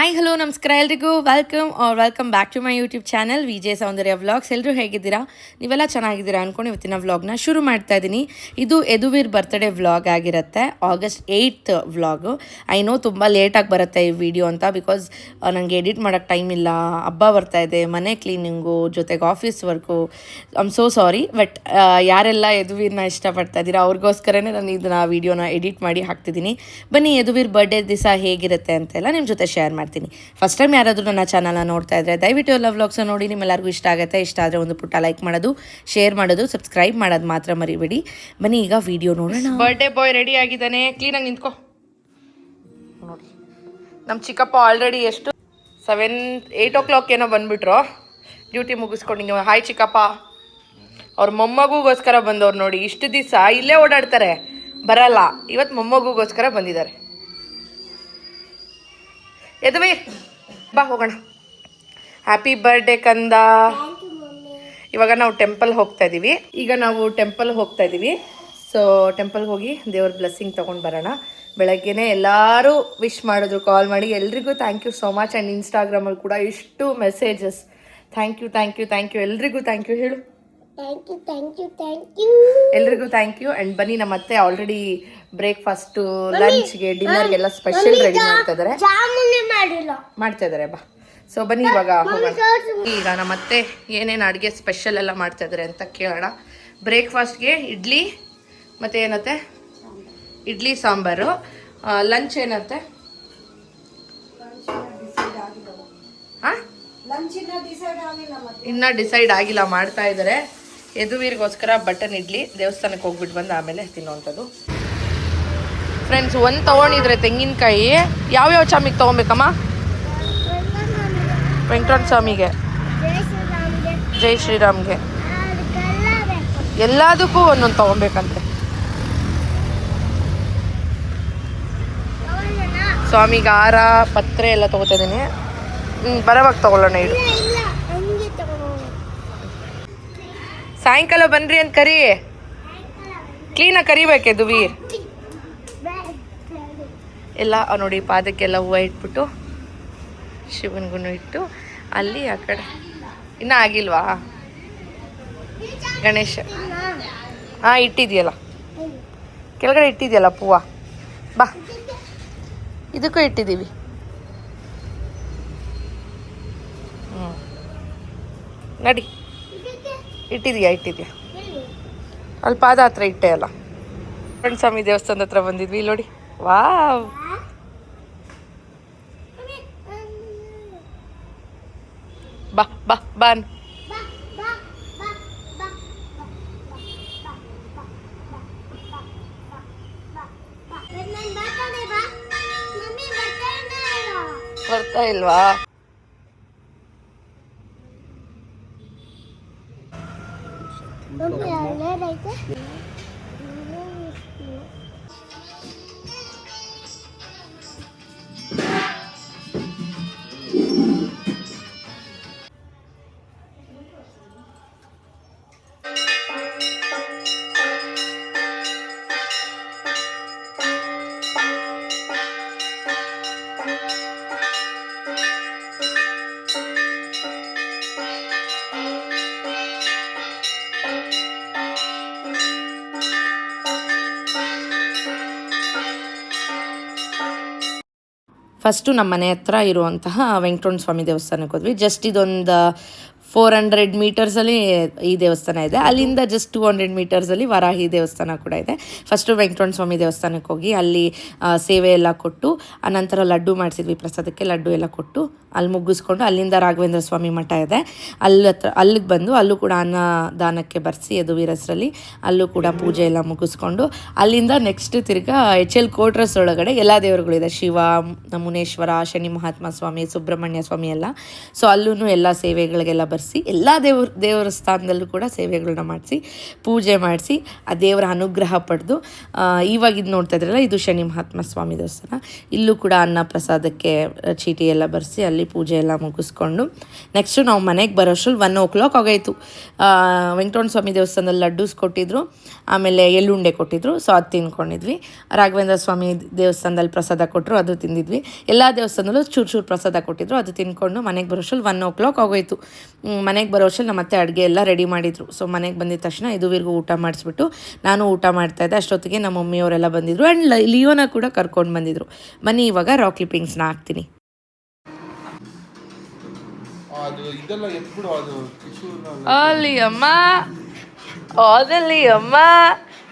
Hi hello ನಮಸ್ಕಾರ ಎಲ್ರಿಗೂ welcome back to my YouTube channel Vijaya Soundarya vlogs. ಎಲ್ಲರೂ ಹೇಗಿದ್ದೀರಾ? ನೀವೆಲ್ಲ ಚೆನ್ನಾಗಿದ್ದೀರಾ ಅಂದ್ಕೊಂಡು ಇವತ್ತಿನ ವ್ಲಾಗ್ನ ಶುರು ಮಾಡ್ತಾ ಇದ್ದೀನಿ. ಇದು ಯದುವೀರ್ ಬರ್ತ್ಡೇ ವ್ಲಾಗ್ ಆಗಿರುತ್ತೆ, August 8th vlog. I know ತುಂಬ ಲೇಟಾಗಿ ಬರುತ್ತೆ ಈ ವಿಡಿಯೋ ಅಂತ, ಬಿಕಾಸ್ ನನಗೆ ಎಡಿಟ್ ಮಾಡೋಕ್ಕೆ ಟೈಮ್ ಇಲ್ಲ, ಹಬ್ಬ ಬರ್ತಾ ಇದೆ, ಮನೆ ಕ್ಲೀನಿಂಗು ಜೊತೆಗೆ office work. I'm so sorry. But ಯಾರೆಲ್ಲ ಯದುವೀರ್ನ ಇಷ್ಟಪಡ್ತಾ ಇದ್ದೀರಾ ಅವ್ರಿಗೋಸ್ಕರನೇ ನಾನು ಇದನ್ನ ವಿಡಿಯೋನ ಎಡಿಟ್ ಮಾಡಿ ಹಾಕ್ತಿದ್ದೀನಿ. ಬನ್ನಿ ಯದುವೀರ್ ಬರ್ಡೇ ದಿವಸ ಹೇಗಿರುತ್ತೆ ಅಂತೆಲ್ಲ ನಿಮ್ಮ ಜೊತೆ ಶೇರ್ ಮಾಡ್ತೀನಿ. ಫಸ್ಟ್ ಟೈಮ್ ಯಾರಾದರೂ ನನ್ನ ಚಾನಲ್ನ ನೋಡ್ತಾ ಇದ್ದರೆ ದಯವಿಟ್ಟು ಎಲ್ಲ ವ್ಲಾಗ್ಸ್ನ ನೋಡಿ. ನಿಮ್ಮೆಲ್ಲರಿಗೂ ಇಷ್ಟ ಆಗುತ್ತೆ. ಇಷ್ಟ ಆದರೆ ಒಂದು ಪುಟ್ಟ ಲೈಕ್ ಮಾಡೋದು, ಶೇರ್ ಮಾಡೋದು, ಸಬ್ಸ್ಕ್ರೈಬ್ ಮಾಡೋದು ಮಾತ್ರ ಮರಿಬೇಡಿ. ಬನ್ನಿ ಈಗ ವಿಡಿಯೋ ನೋಡೋಣ. ಬರ್ಡೇ ಬಾಯ್ ರೆಡಿ ಆಗಿದ್ದಾನೆ, ಕ್ಲೀನಾಗಿ ನಿಂತ್ಕೊ. ನೋಡಿ ನಮ್ಮ ಚಿಕ್ಕಪ್ಪ ಆಲ್ರೆಡಿ ಎಷ್ಟು 8 o'clock ಏನೋ ಬಂದುಬಿಟ್ರು ಡ್ಯೂಟಿ ಮುಗಿಸ್ಕೊಂಡು. ಹಾಯ್ ಚಿಕ್ಕಪ್ಪ. ಅವ್ರ ಮೊಮ್ಮಗುಗೋಸ್ಕರ ಬಂದವ್ರು ನೋಡಿ. ಇಷ್ಟು ದಿವಸ ಇಲ್ಲೇ ಓಡಾಡ್ತಾರೆ, ಬರಲ್ಲ. ಇವತ್ತು ಮೊಮ್ಮಗುಗೋಸ್ಕರ ಬಂದಿದ್ದಾರೆ. ಯದುವಿ ಬಾ ಹೋಗೋಣ. ಹ್ಯಾಪಿ ಬರ್ಡೇ ಕಂದ. ಇವಾಗ ನಾವು ಟೆಂಪಲ್ ಹೋಗ್ತಾ ಇದ್ದೀವಿ. ಸೊ ಟೆಂಪಲ್ಗೆ ಹೋಗಿ ದೇವ್ರ ಬ್ಲೆಸ್ಸಿಂಗ್ ತೊಗೊಂಡು ಬರೋಣ. ಬೆಳಗ್ಗೆನೇ ಎಲ್ಲರೂ ವಿಶ್ ಮಾಡಿದ್ರು, ಕಾಲ್ ಮಾಡಿ. ಎಲ್ರಿಗೂ thank you so much. And ಇನ್ಸ್ಟಾಗ್ರಾಮಲ್ಲಿ ಕೂಡ ಇಷ್ಟು ಮೆಸೇಜಸ್. ಥ್ಯಾಂಕ್ ಯು ಎಲ್ರಿಗೂ ಥ್ಯಾಂಕ್ ಯು ಹೇಳು. ಎಲ್ರಿಗೂ ಥ್ಯಾಂಕ್ ಯು. ಆ್ಯಂಡ್ ಬನ್ನಿ, ನಮ್ಮ ಅತ್ತೆ ಆಲ್ರೆಡಿ ಬ್ರೇಕ್ಫಾಸ್ಟು, ಲಂಚ್ಗೆ, ಡಿನ್ನರ್ಗೆಲ್ಲ ಸ್ಪೆಷಲ್ ರೆಡಿ ಮಾಡ್ತಾ ಇದ್ದಾರೆ. ಬಾ. ಸೊ ಬನ್ನಿ ಇವಾಗ ಹೋಗೋಣ. ಈಗ ನಮ್ಮ ಅತ್ತೆ ಏನೇನು ಅಡುಗೆ ಸ್ಪೆಷಲ್ ಎಲ್ಲ ಮಾಡ್ತಾ ಇದ್ದಾರೆ ಅಂತ ಕೇಳೋಣ. ಬ್ರೇಕ್ಫಾಸ್ಟ್ಗೆ ಇಡ್ಲಿ ಮತ್ತು ಏನತ್ತೆ, ಇಡ್ಲಿ ಸಾಂಬಾರು. ಲಂಚ್ ಏನತ್ತೆ? ಹಾಂ, ಇನ್ನೂ ಡಿಸೈಡ್ ಆಗಿಲ್ಲ, ಮಾಡ್ತಾ ಇದ್ದಾರೆ. ಯದುವೀರ್ಗೋಸ್ಕರ ಬಟನ್ ಇಡ್ಲಿ ದೇವಸ್ಥಾನಕ್ಕೆ ಹೋಗ್ಬಿಟ್ಟು ಬಂದು ಆಮೇಲೆ ತಿನ್ನೋವಂಥದ್ದು. ಫ್ರೆಂಡ್ಸ್, ಒಂದು ತೊಗೊಂಡಿದ್ರೆ ತೆಂಗಿನಕಾಯಿ ಯಾವ್ಯಾವ ಚಾಮಿಗೆ ತೊಗೊಬೇಕಮ್ಮ? ವೆಂಕಟರಮಣ ಸ್ವಾಮಿಗೆ, ಜೈ ಶ್ರೀರಾಮ್ಗೆ, ಎಲ್ಲದಕ್ಕೂ ಒಂದೊಂದು ತೊಗೊಬೇಕಂತೆ. ಸ್ವಾಮಿಗೆ ಹಾರ, ಪತ್ರೆ ಎಲ್ಲ ತೊಗೋತಾ ಇದ್ದೀನಿ. ಬರೋವಾಗ ತೊಗೊಳ್ಳೋಣ. ಇಡು, ಸಾಯಂಕಾಲ ಬನ್ರಿ ಅಂತ ಕರಿ. ಕ್ಲೀನಾಗಿ ಕರಿಬೇಕು ಯದುವೀರ್ ಎಲ್ಲ. ನೋಡಿ ಪಾದಕ್ಕೆಲ್ಲ ಹೂವು ಇಟ್ಬಿಟ್ಟು, ಶಿವನ್ಗೂ ಇಟ್ಟು, ಅಲ್ಲಿ ಆ ಕಡೆ ಇನ್ನೂ ಆಗಿಲ್ವಾ ಗಣೇಶ? ಹಾಂ, ಇಟ್ಟಿದೆಯಲ್ಲ ಕೆಳಗಡೆ, ಇಟ್ಟಿದೆಯಲ್ಲ ಹೂವು. ಬಾ, ಇದಕ್ಕೂ ಇಟ್ಟಿದ್ದೀವಿ. ನಡಿ, ಇಟ್ಟಿದೆಯಾ ಅಲ್ಲಿ ಪಾದ ಹತ್ರ ಇಟ್ಟೆ ಅಲ್ಲ. ಸ್ವಾಮಿ ದೇವಸ್ಥಾನದ ಹತ್ರ ಬಂದಿದ್ವಿ. ಇಲ್ಲಿ ನೋಡಿ, ವಾವ್. ಬಾ ಬಾ ಬಾನ್. ಬರ್ತಾ ಇಲ್ವಾ? ಫಸ್ಟು ನಮ್ಮ ಮನೆ ಹತ್ರ ಇರುವಂತಹ ವೆಂಕಟರಮಣ ಸ್ವಾಮಿ ದೇವಸ್ಥಾನಕ್ಕೆ ಹೋದ್ವಿ. ಜಸ್ಟ್ ಇದೊಂದು 400 ಮೀಟರ್ಸಲ್ಲಿ ಈ ದೇವಸ್ಥಾನ ಇದೆ. ಅಲ್ಲಿಂದ ಜಸ್ಟ್ 200 ಮೀಟರ್ಸಲ್ಲಿ ವರಾಹಿ ದೇವಸ್ಥಾನ ಕೂಡ ಇದೆ. ಫಸ್ಟು ವೆಂಕಟರಮಣ ಸ್ವಾಮಿ ದೇವಸ್ಥಾನಕ್ಕೆ ಹೋಗಿ ಅಲ್ಲಿ ಸೇವೆ ಎಲ್ಲ ಕೊಟ್ಟು, ಆನಂತರ ಲಡ್ಡು ಮಾಡಿಸಿದ್ವಿ ಪ್ರಸಾದಕ್ಕೆ. ಲಡ್ಡು ಎಲ್ಲ ಕೊಟ್ಟು ಅಲ್ಲಿ ಮುಗಿಸ್ಕೊಂಡು ಅಲ್ಲಿಂದ ರಾಘವೇಂದ್ರ ಸ್ವಾಮಿ ಮಠ ಇದೆ, ಅಲ್ಲಿಗೆ ಬಂದು ಅಲ್ಲೂ ಕೂಡ ಅನ್ನದಾನಕ್ಕೆ ಬರೆಸಿ ಯದುವೀರ್ ಹೆಸರಲ್ಲಿ ಅಲ್ಲೂ ಕೂಡ ಪೂಜೆ ಎಲ್ಲ ಮುಗಿಸ್ಕೊಂಡು ಅಲ್ಲಿಂದ ನೆಕ್ಸ್ಟ್ ತಿರ್ಗಾ HL ಕೋಟ್ರಸ್ ಒಳಗಡೆ ಎಲ್ಲ ದೇವರುಗಳಿದೆ. ಶಿವ, ಮುನೇಶ್ವರ, ಶನಿ ಮಹಾತ್ಮ ಸ್ವಾಮಿ, ಸುಬ್ರಹ್ಮಣ್ಯ ಸ್ವಾಮಿ ಎಲ್ಲ. ಸೊ ಅಲ್ಲೂ ಎಲ್ಲ ಸೇವೆಗಳಿಗೆಲ್ಲ ಬರೆಸಿ ಎಲ್ಲ ದೇವಸ್ಥಾನದಲ್ಲೂ ಕೂಡ ಸೇವೆಗಳನ್ನ ಮಾಡಿಸಿ ಪೂಜೆ ಮಾಡಿಸಿ ಆ ದೇವರ ಅನುಗ್ರಹ ಪಡೆದು ಇವಾಗ ಇದು ನೋಡ್ತಾ ಇದ್ರಲ್ಲ, ಇದು ಶನಿ ಮಹಾತ್ಮ ಸ್ವಾಮಿ ದೇವಸ್ಥಾನ. ಇಲ್ಲೂ ಕೂಡ ಅನ್ನ ಪ್ರಸಾದಕ್ಕೆ ಚೀಟಿ ಎಲ್ಲ ಬರೆಸಿ ಅಲ್ಲಿ ಪೂಜೆ ಎಲ್ಲ ಮುಗಿಸ್ಕೊಂಡು ನೆಕ್ಸ್ಟು ನಾವು ಮನೆಗೆ ಬರೋಷ್ಟ್ರಲ್ಲಿ 1 o'clock ಆಗೋಯಿತು. ವೆಂಕಟರಮಣ ಸ್ವಾಮಿ ದೇವಸ್ಥಾನದಲ್ಲಿ ಲಡ್ಡೂಸ್ ಕೊಟ್ಟಿದ್ರು, ಆಮೇಲೆ ಎಳ್ಳುಂಡೆ ಕೊಟ್ಟಿದ್ರು. ಸೊ ಅದು ತಿನ್ಕೊಂಡಿದ್ವಿ. ರಾಘವೇಂದ್ರ ಸ್ವಾಮಿ ದೇವಸ್ಥಾನದಲ್ಲಿ ಪ್ರಸಾದ ಕೊಟ್ಟರು, ಅದು ತಿಂದಿದ್ವಿ. ಎಲ್ಲ ದೇವಸ್ಥಾನದಲ್ಲೂ ಚೂರು ಪ್ರಸಾದ ಕೊಟ್ಟಿದ್ರು, ಅದು ತಿನ್ಕೊಂಡು ಮನೆಗೆ ಬರೋಷ್ಟ್ರಲ್ಲಿ 1 o'clock ಆಗೋಯಿತು. ಮನೆಗೆ ಬರೋಷ್ಟ್ರಲ್ಲಿ ನಮ್ಮ ಮತ್ತೆ ಅಡುಗೆ ಎಲ್ಲ ರೆಡಿ ಮಾಡಿದರು. ಸೊ ಮನೆಗೆ ಬಂದಿದ್ದ ತಕ್ಷಣ ಇದುವರೆಗೂ ಊಟ ಮಾಡಿಸ್ಬಿಟ್ಟು ನಾನು ಊಟ ಮಾಡ್ತಾಯಿದ್ದೆ. ಅಷ್ಟೊತ್ತಿಗೆ ನಮ್ಮ ಮಮ್ಮಿಯವರೆಲ್ಲ ಬಂದಿದ್ರು ಆ್ಯಂಡ್ ಲಿಯೋನ ಕೂಡ ಕರ್ಕೊಂಡು ಬಂದಿದ್ರು. ಬನ್ನಿ ಇವಾಗ ರಾಕ್ ಕ್ಲಿಪ್ಪಿಂಗ್ಸ್ನ ಹಾಕ್ತೀನಿ. ಅಲ್ಲಿ ಅಮ್ಮ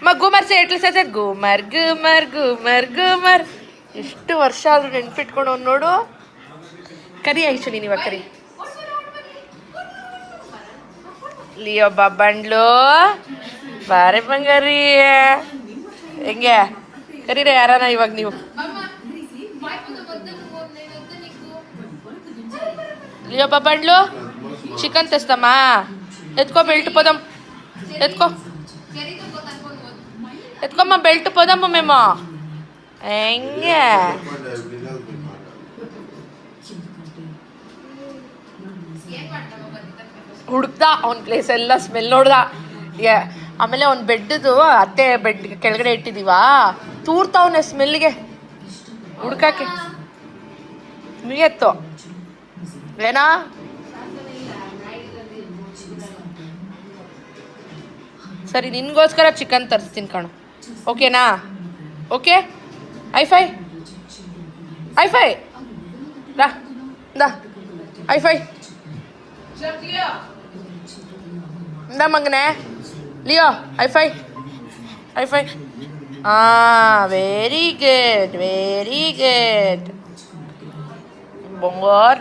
ಅಮ್ಮ ಗುಮರ್ ಎಟ್ಲು ಸೇತ ಗುಮರ್ ಗುಮರ್ ಗುಮರ್ ಗುಮರ್. ಎಷ್ಟು ವರ್ಷ ಆದ್ರೂ ನೆನ್ಪಿಟ್ಕೊಂಡು ಅವ್ನು ನೋಡು. ಕರಿ ಐಶು ನೀನು ಇವಾಗ ಕರಿ. ಲಿಯೋ ಬಂಡ್ಲು ಬಾರೆ ಬಂಗಾರಿ. ಹೆಂಗೆ ಕರೀರೆ ಯಾರಾನ ಇವಾಗ ನೀವು. ಲಿಯೋ ಬಂಡ್ಲು ಚಿಕನ್ ತೆಸ್ತಮ್ಮ. ಎತ್ಕೋ ಬೆಲ್ಟ್ ಪೋದಮ್, ಎತ್ಕೊಮ್ಮ ಬೆಲ್ಟ್ ಪೋದಮ್ಮ ಮೇಮ. ಹೆಂಗೆ ಹುಡುಕ್ದ ಅವ್ನ ಪ್ಲೇಸ್ ಎಲ್ಲ ಸ್ಮೆಲ್ ನೋಡ್ದ. ಆಮೇಲೆ ಅವ್ನ ಬೆಡ್ದು ಅತ್ತೆ ಬೆಡ್ ಕೆಳಗಡೆ ಇಟ್ಟಿದೀವಾ, ತೂರ್ತಾವನೆ ಸ್ಮೆಲ್ಗೆ ಹುಡ್ಕಕ್ಕೆ. ಮುಗಿಯತ್ತು ಏನಾ ಸರಿ, ನಿನ್ಗೋಸ್ಕರ ಚಿಕನ್ ತರಿಸ್ತೀನಿ ಕಣು. ಓಕೆನಾ? ಓಕೆ ಐಫೈ ಐಫೈ ಮಗನೆ ಲಿಯೋ ಐಫೈ. ವೆರಿ ಗುಡ್ ಬೊಂಗೋರ್.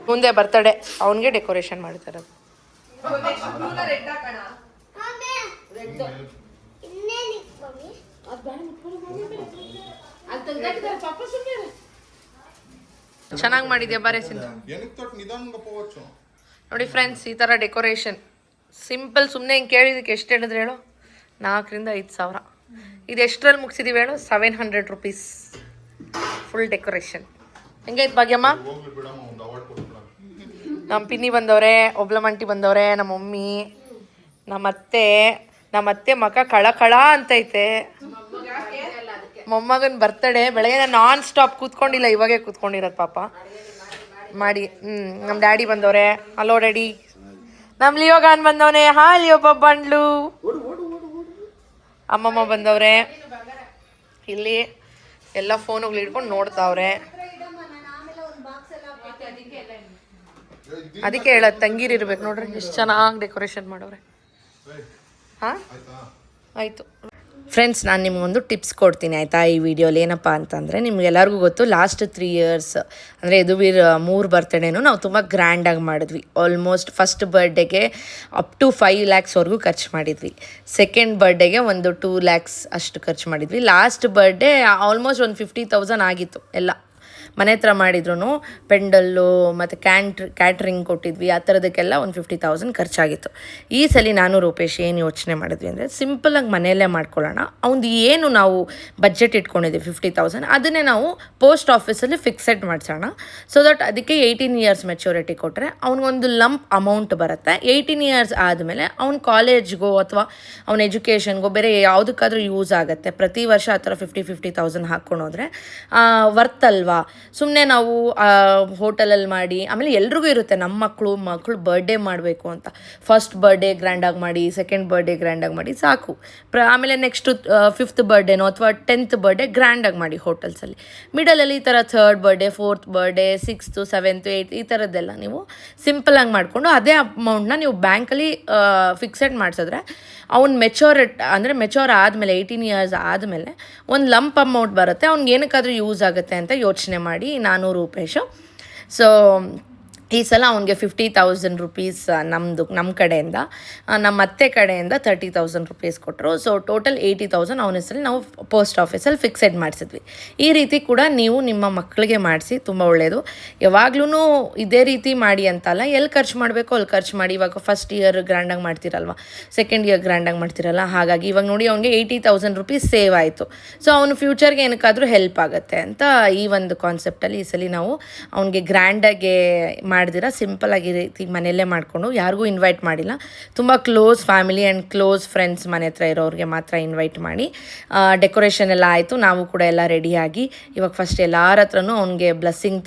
ಮುಂದೆ ಬರ್ತಡೆ ಅವನಿಗೆ ಡೆಕೋರೇಷನ್ ಮಾಡ್ತಾರೆ. ಚೆನ್ನಾಗಿ ಮಾಡಿದ್ಯಾ ಬಾರೆ ಸಿಂಧು. ನೋಡಿ ಫ್ರೆಂಡ್ಸ್, ಈ ಥರ ಡೆಕೋರೇಷನ್ ಸಿಂಪಲ್. ಸುಮ್ಮನೆ ಹಿಂಗೆ ಕೇಳಿದಕ್ಕೆ ಎಷ್ಟು ಹೇಳಿದ್ರೆ ಹೇಳು? 4,000 to 5,000. ಇದು ಎಷ್ಟರಲ್ಲಿ ಮುಗಿಸಿದೀವಿ ಹೇಳು? 700 rupees ಫುಲ್ ಡೆಕೋರೇಷನ್. ಹೆಂಗೈತೆ ಭಾಗ್ಯಮ್ಮ? ನಮ್ಮ ಪಿನ್ನಿ ಬಂದವ್ರೆ, ಒಬ್ಲಮಂಟಿ ಬಂದವ್ರೆ, ನಮ್ಮ ಮಮ್ಮಿ, ನಮ್ಮತ್ತೆ ಮಕ ಕಳ ಅಂತೈತೆ. ಮೊಮ್ಮಗನ ಬರ್ತಡೇ. ಬೆಳಗ್ಗೆ ನಾನ್ ಸ್ಟಾಪ್ ಕೂತ್ಕೊಂಡಿಲ್ಲ, ಇವಾಗೇ ಕೂತ್ಕೊಂಡಿರೋದು ಪಾಪ ಮಾಡಿ. ನಮ್ಮ ಡ್ಯಾಡಿ ಬಂದವ್ರೆ. Hello daddy. ನಮ್ಮ ಲಿಯೋಗಾನ್ ಬಂದವನೆ. ಹಾ ಲಿಯೋ ಬಂಡ್ಲು. ಅಮ್ಮಮ್ಮ ಬಂದವ್ರೆ. ಇಲ್ಲಿ ಎಲ್ಲ ಫೋನುಗಳು ಹಿಡ್ಕೊಂಡು ನೋಡ್ತಾವ್ರೆ. ಅದಕ್ಕೆ ಹೇಳೋದು ತಂಗೀರಿರ್ಬೇಕು ನೋಡ್ರಿ, ಎಷ್ಟು ಚೆನ್ನಾಗಿ ಡೆಕೋರೇಷನ್ ಮಾಡವ್ರೆ. ಹಾಂ ಆಯಿತು ಫ್ರೆಂಡ್ಸ್, ನಾನು ನಿಮಗೊಂದು ಟಿಪ್ಸ್ ಕೊಡ್ತೀನಿ ಆಯಿತಾ ಈ ವಿಡಿಯೋಲಿ. ಏನಪ್ಪ ಅಂತಂದರೆ, ನಿಮ್ಗೆಲ್ಲರಿಗೂ ಗೊತ್ತು ಲಾಸ್ಟ್ 3 years ಅಂದರೆ ಯದುವೀರ್ 3 ಬರ್ತಡೇನೂ ನಾವು ತುಂಬ ಗ್ರ್ಯಾಂಡಾಗಿ ಮಾಡಿದ್ವಿ. ಆಲ್ಮೋಸ್ಟ್ ಫಸ್ಟ್ ಬರ್ಡೇಗೆ ಅಪ್ ಟು 5 lakhsವರೆಗೂ ಖರ್ಚು ಮಾಡಿದ್ವಿ. ಸೆಕೆಂಡ್ ಬರ್ಡೇಗೆ ಒಂದು 2 lakhs ಅಷ್ಟು ಖರ್ಚು ಮಾಡಿದ್ವಿ. ಲಾಸ್ಟ್ ಬರ್ಡೇ ಆಲ್ಮೋಸ್ಟ್ ಒಂದು 50,000 ಆಗಿತ್ತು. ಎಲ್ಲ ಮನೆ ಹತ್ರ ಮಾಡಿದ್ರು, ಪೆಂಡಲ್ಲು ಮತ್ತು ಕ್ಯಾಟ್ರಿಂಗ್ ಕೊಟ್ಟಿದ್ವಿ. ಆ ಥರದಕ್ಕೆಲ್ಲ ಒಂದು 50,000 ಖರ್ಚಾಗಿತ್ತು. ಈ ಸಲ ನಾನು ರೂಪೇಶ್ ಏನು ಯೋಚನೆ ಮಾಡಿದ್ವಿ ಅಂದರೆ, ಸಿಂಪಲಾಗಿ ಮನೆಯಲ್ಲೇ ಮಾಡ್ಕೊಳ್ಳೋಣ. ಅವ್ನು ಏನು ನಾವು ಬಜೆಟ್ ಇಟ್ಕೊಂಡಿದ್ವಿ 50,000, ಅದನ್ನೇ ನಾವು ಪೋಸ್ಟ್ ಆಫೀಸಲ್ಲಿ ಫಿಕ್ಸೆಡ್ ಮಾಡಿಸೋಣ. ಸೊ ದಟ್ ಅದಕ್ಕೆ 18 years ಮೆಚ್ಯೂರಿಟಿ ಕೊಟ್ಟರೆ ಅವ್ನಿಗೊಂದು ಲಂಪ್ ಅಮೌಂಟ್ ಬರುತ್ತೆ. 18 years ಆದಮೇಲೆ ಅವ್ನ ಕಾಲೇಜ್ಗೋ ಅಥವಾ ಅವ್ನ ಎಜುಕೇಷನ್ಗೋ ಬೇರೆ ಯಾವುದಕ್ಕಾದ್ರೂ ಯೂಸ್ ಆಗುತ್ತೆ. ಪ್ರತಿ ವರ್ಷ ಆ ಥರ 50,000 ಹಾಕ್ಕೊಂಡು ಹೋದರೆ ವರ್ತ್ ಅಲ್ವಾ? ಸುಮ್ಮನೆ ನಾವು ಹೋಟೆಲಲ್ಲಿ ಮಾಡಿ, ಆಮೇಲೆ ಎಲ್ರಿಗೂ ಇರುತ್ತೆ ನಮ್ಮ ಮಕ್ಕಳು ಬರ್ಡೇ ಮಾಡಬೇಕು ಅಂತ. ಫಸ್ಟ್ ಬರ್ಡೇ ಗ್ರ್ಯಾಂಡಾಗಿ ಮಾಡಿ, ಸೆಕೆಂಡ್ ಬರ್ಡೇ ಗ್ರ್ಯಾಂಡಾಗಿ ಮಾಡಿ ಸಾಕು. ಆಮೇಲೆ ನೆಕ್ಸ್ಟು 5th ಬರ್ಡೇನೋ ಅಥವಾ 10th ಬರ್ಡೇ ಗ್ರ್ಯಾಂಡಾಗಿ ಮಾಡಿ ಹೋಟೆಲ್ಸಲ್ಲಿ. ಮಿಡಲಲ್ಲಿ ಈ ಥರ 3rd birthday, 4th birthday, 6th, 7th, 8th ಈ ಥರದ್ದೆಲ್ಲ ನೀವು ಸಿಂಪಲಾಗಿ ಮಾಡಿಕೊಂಡು ಅದೇ ಅಮೌಂಟ್ನ ನೀವು ಬ್ಯಾಂಕಲ್ಲಿ ಫಿಕ್ಸೆಡ್ ಮಾಡಿಸಿದ್ರೆ ಅವ್ನು ಮೆಚೂರ್ ಆದಮೇಲೆ 18 years ಆದಮೇಲೆ ಒಂದು ಲಂಪ್ ಅಮೌಂಟ್ ಬರುತ್ತೆ. ಅವ್ನಿಗೆ ಏನಕ್ಕಾದ್ರೂ ಯೂಸ್ ಆಗುತ್ತೆ ಅಂತ ಯೋಚನೆ ಮಾಡಿ ನಾನು ರೂಪೇಶು. ಸೊ ಈ ಸಲ ಅವ್ನಿಗೆ 50,000 ರುಪೀಸ್ ನಮ್ಮ ಕಡೆಯಿಂದ, ನಮ್ಮ ಅತ್ತೆ ಕಡೆಯಿಂದ 30,000 ರುಪೀಸ್ ಕೊಟ್ಟರು. ಸೊ ಟೋಟಲ್ 80,000 ಅವನ ಹೆಸರಲ್ಲಿ ನಾವು ಪೋಸ್ಟ್ ಆಫೀಸಲ್ಲಿ ಫಿಕ್ಸೆಡ್ ಮಾಡಿಸಿದ್ವಿ. ಈ ರೀತಿ ಕೂಡ ನೀವು ನಿಮ್ಮ ಮಕ್ಕಳಿಗೆ ಮಾಡಿಸಿ, ತುಂಬ ಒಳ್ಳೆಯದು. ಯಾವಾಗ್ಲೂ ಇದೇ ರೀತಿ ಮಾಡಿ ಅಂತಲ್ಲ, ಎಲ್ಲಿ ಖರ್ಚು ಮಾಡಬೇಕು ಅಲ್ಲಿ ಖರ್ಚು ಮಾಡಿ. ಇವಾಗ ಫಸ್ಟ್ ಇಯರ್ ಗ್ರ್ಯಾಂಡಾಗಿ ಮಾಡ್ತಿರಲ್ವ, ಸೆಕೆಂಡ್ ಇಯರ್ ಗ್ರ್ಯಾಂಡಾಗಿ ಮಾಡ್ತಿರಲ್ಲ, ಹಾಗಾಗಿ ಇವಾಗ ನೋಡಿ ಅವ್ನಿಗೆ 80,000 ರುಪೀಸ್ ಸೇವ್ ಆಯಿತು. ಸೊ ಅವನು ಫ್ಯೂಚರ್ಗೆ ಏನಕ್ಕಾದರೂ ಹೆಲ್ಪ್ ಆಗುತ್ತೆ ಅಂತ ಈ ಒಂದು ಕಾನ್ಸೆಪ್ಟಲ್ಲಿ ಈ ಸಲ ನಾವು ಅವ್ನಿಗೆ ಗ್ರ್ಯಾಂಡಾಗೆ ಮಾಡಿದಿರ ಸಿಂಪಲಾಗಿ ರೀತಿ ಮನೆಯಲ್ಲೇ ಮಾಡಿಕೊಂಡು, ಯಾರಿಗೂ ಇನ್ವೈಟ್ ಮಾಡಿಲ್ಲ. ತುಂಬ close family and close friends ಮನೆ ಹತ್ರ ಇರೋರಿಗೆ ಮಾತ್ರ ಇನ್ವೈಟ್ ಮಾಡಿ ಡೆಕೋರೇಷನ್ ಎಲ್ಲ ಆಯಿತು. ನಾವು ಕೂಡ ಎಲ್ಲ ರೆಡಿಯಾಗಿ ಇವಾಗ ಫಸ್ಟ್ ಎಲ್ಲರ ಹತ್ರನೂ ಅವ್ನಿಗೆ ಬ್ಲೆಸ್ಸಿಂಗ್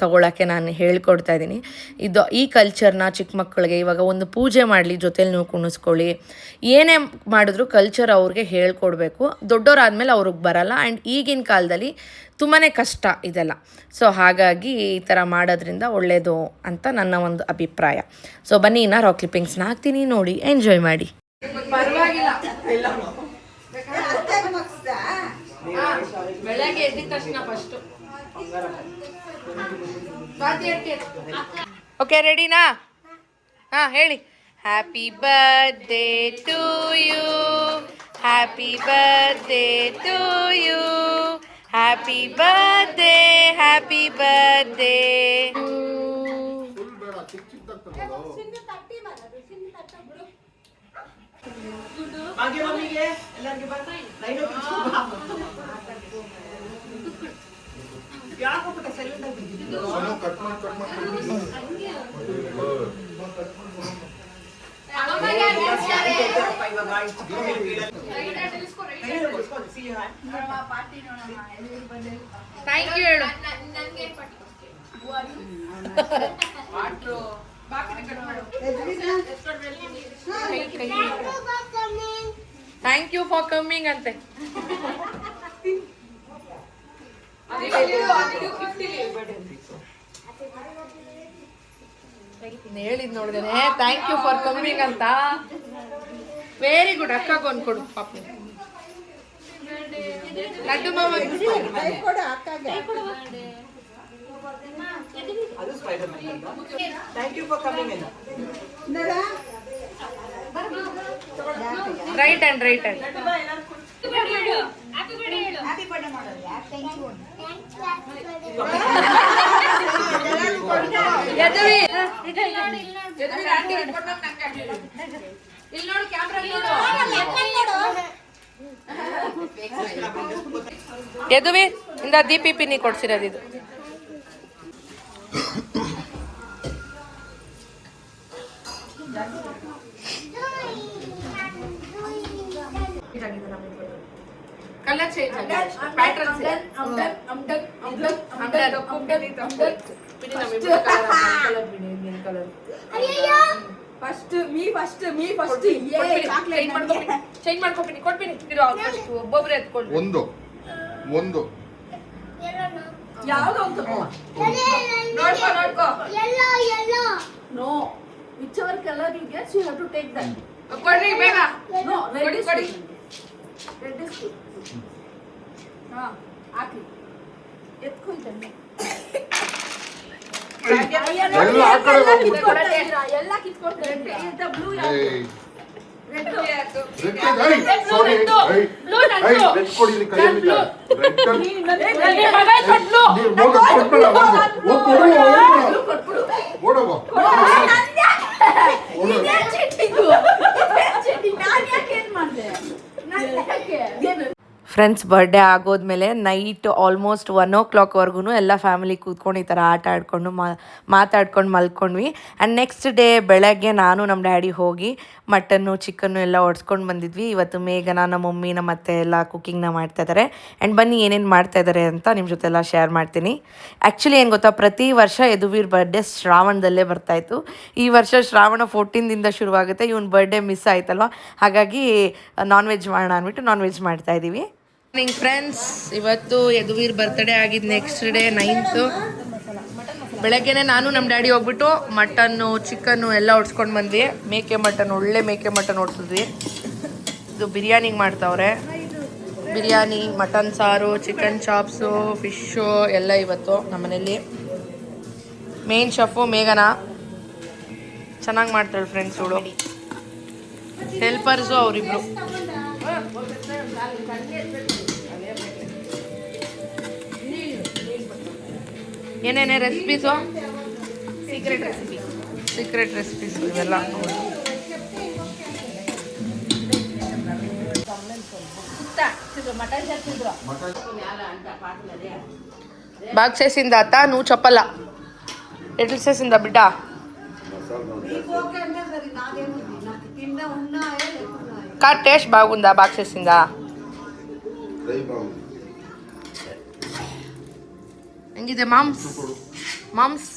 ತಗೊಳ್ಳೋಕ್ಕೆ ನಾನು ಹೇಳ್ಕೊಡ್ತಾ ಇದ್ದೀನಿ. ಈ ಕಲ್ಚರ್ನ ಚಿಕ್ಕ ಮಕ್ಕಳಿಗೆ ಇವಾಗ ಒಂದು ಪೂಜೆ ಮಾಡಲಿ, ಜೊತೇಲಿ ನೀವು ಕುಣಿಸ್ಕೊಳ್ಳಿ, ಏನೇ ಮಾಡಿದ್ರು ಕಲ್ಚರ್ ಅವ್ರಿಗೆ ಹೇಳ್ಕೊಡ್ಬೇಕು. ದೊಡ್ಡವರಾದ್ಮೇಲೆ ಅವ್ರಿಗೆ ಬರಲ್ಲ. ಆ್ಯಂಡ್ ಈಗಿನ ಕಾಲದಲ್ಲಿ ತುಂಬಾ ಕಷ್ಟ ಇದೆಲ್ಲ. ಸೊ ಹಾಗಾಗಿ ಈ ಥರ ಮಾಡೋದ್ರಿಂದ ಒಳ್ಳೆಯದು ಅಂತ ನನ್ನ ಒಂದು ಅಭಿಪ್ರಾಯ. ಸೊ ಬನ್ನಿ, ಇನ್ನು ರಾಕ್ ಕ್ಲಿಪ್ಪಿಂಗ್ಸ್ನ ಹಾಕ್ತೀನಿ, ನೋಡಿ ಎಂಜಾಯ್ ಮಾಡಿ. ಪರವಾಗಿಲ್ಲ, ಬೆಳಗ್ಗೆ ಎದ್ದ ತಕ್ಷಣ ಫಸ್ಟು. ಓಕೆ, ರೆಡಿನಾ? ಹಾಂ ಹೇಳಿ. Happy birthday to you, happy birthday to you, happy birthday, happy birthday. Thank you ಹೇಳು. ಥ್ಯಾಂಕ್ ಯು ಫಾರ್ ಕಮ್ಮಿಂಗ್ ಅಂತೆ. ಹೇಳಿದ್ ನೋಡಿದೇನೆ, ಥ್ಯಾಂಕ್ ಯು ಫಾರ್ ಕಮ್ಮಿಂಗ್ ಅಂತ. Very good. ಅಕ್ಕಗೆ ಒಂದು ಕೊಡು ಪಾಪ. ಲಡ್ಡು ಮಾಮ thank you for coming. Right hand, right hand. Yaduvi ಇಂದ ದೀಪಿ ಪಿನ್ನಿ ಕೊಡ್ಸಿರೋದು ಇದು. ಕಲರ್ ಚೇಂಜ್ ಆಗಿದೆ, patterns first me first change ಮಾಡ್ಕೊಬಿನಿ, ಕೊಡ್ಬಿನಿ. ಒಬ್ಬೊಬ್ರೆ ಎತ್ಕೊಂಡು ಒಂದು ಯಾವ್ದು ಅಂತ ನೋಡ್ಕೋ. No, whichever color you get, you have to take that. ಕೊಡ್ರಿ ಬೇಗ. No, red is ಕೊಡಿ. red is good. ಹಾ, ಹಾಕಿ ಎತ್ಕೊ ಇದನ್ನ. ಎಲ್ಲ ಕಿತ್ಕೊಳ್ತಾರೆ. ಇದು ಬ್ಲೂ ಯಾವುದು? ರೆಡ್. ಫ್ರೆಂಡ್ಸ್ ಬರ್ಡೇ ಆಗೋದ್ಮೇಲೆ ನೈಟ್ ಆಲ್ಮೋಸ್ಟ್ 1 o'clockವರೆಗೂ ಎಲ್ಲ ಫ್ಯಾಮಿಲಿ ಕೂತ್ಕೊಂಡು ಈ ಥರ ಆಟ ಆಡ್ಕೊಂಡು ಮಾತಾಡ್ಕೊಂಡು ಮಲ್ಕೊಂಡ್ವಿ. ಆ್ಯಂಡ್ ನೆಕ್ಸ್ಟ್ ಡೇ ಬೆಳಗ್ಗೆ ನಾನು ನಮ್ಮ ಡ್ಯಾಡಿ ಹೋಗಿ ಮಟನ್ನು ಚಿಕನ್ನು ಎಲ್ಲ ಹೊಡ್ಸ್ಕೊಂಡು ಬಂದಿದ್ವಿ. ಇವತ್ತು ಮೇಘನ, ನಮ್ಮ ಮಮ್ಮಿ, ನಮ್ಮ ಅತ್ತೆ ಎಲ್ಲ ಕುಕ್ಕಿಂಗ್ನ ಮಾಡ್ತಾಯಿದ್ದಾರೆ. ಆ್ಯಂಡ್ ಬನ್ನಿ ಏನೇನು ಮಾಡ್ತಾಯಿದ್ದಾರೆ ಅಂತ ನಿಮ್ಮ ಜೊತೆ ಎಲ್ಲ ಶೇರ್ ಮಾಡ್ತೀನಿ. ಆ್ಯಕ್ಚುಲಿ ಏನು ಗೊತ್ತಾ, ಪ್ರತಿ ವರ್ಷ ಯದುವೀರ್ ಬರ್ಡೇ ಶ್ರಾವಣದಲ್ಲೇ ಬರ್ತಾಯಿತ್ತು. ಈ ವರ್ಷ ಶ್ರಾವಣ 14ದಿಂದ ಶುರುವಾಗುತ್ತೆ. ಇವನ್ ಬರ್ಡೇ ಮಿಸ್ ಆಯ್ತಲ್ವ, ಹಾಗಾಗಿ ನಾನ್ ವೆಜ್ ಮಾಡೋಣ ಅಂದ್ಬಿಟ್ಟು ನಾನ್ ವೆಜ್ ಮಾಡ್ತಾಯಿದ್ದೀವಿ. ಮಾರ್ನಿಂಗ್ ಫ್ರೆಂಡ್ಸ್, ಇವತ್ತು ಯದುವೀರ್ ಬರ್ತ್ಡೇ ಆಗಿದ್ದು ನೆಕ್ಸ್ಟ್ ಡೇ 9th. ಬೆಳಗ್ಗೆನೆ ನಾನು ನಮ್ಮ ಡ್ಯಾಡಿ ಹೋಗ್ಬಿಟ್ಟು ಮಟನ್ನು ಚಿಕನ್ನು ಎಲ್ಲ ಹೊಡ್ಸ್ಕೊಂಡು ಬಂದ್ವಿ. ಮೇಕೆ ಮಟನ್, ಒಳ್ಳೆ ಮೇಕೆ ಮಟನ್ ಹೊಡ್ಸಿದ್ವಿ. ಇದು ಬಿರಿಯಾನಿಗೆ ಮಾಡ್ತಾವ್ರೆ. ಬಿರಿಯಾನಿ, ಮಟನ್ ಸಾರು, ಚಿಕನ್ ಚಾಪ್ಸು, ಫಿಶ್ಶು ಎಲ್ಲ ಇವತ್ತು ನಮ್ಮನೇಲಿ. ಮೇನ್ ಶೆಫು ಮೇಘನಾ ಚೆನ್ನಾಗಿ ಮಾಡ್ತಾಳೆ ಫ್ರೆಂಡ್ಸ್ ಇವಳು. ಹೆಲ್ಪರ್ಸು ಅವರಿಬ್ರು. ಏನೇನೇ ರೆಸಿಪೀಸು, ಸೀಕ್ರೆಟ್ ರೆಸಿಪೀಸ್ ಇವೆಲ್ಲ. బాగా చేసిందా అత్త? నువ్వు చెప్పాలా ఎట్లా చేసిందా బిడ్డ? కా టేస్ట్ బాగుందా? బాగా చేసిందా? ಹೆಂಗಿದೆ ಮಾಮ್ಸ್? ಮಾಮ್ಸ್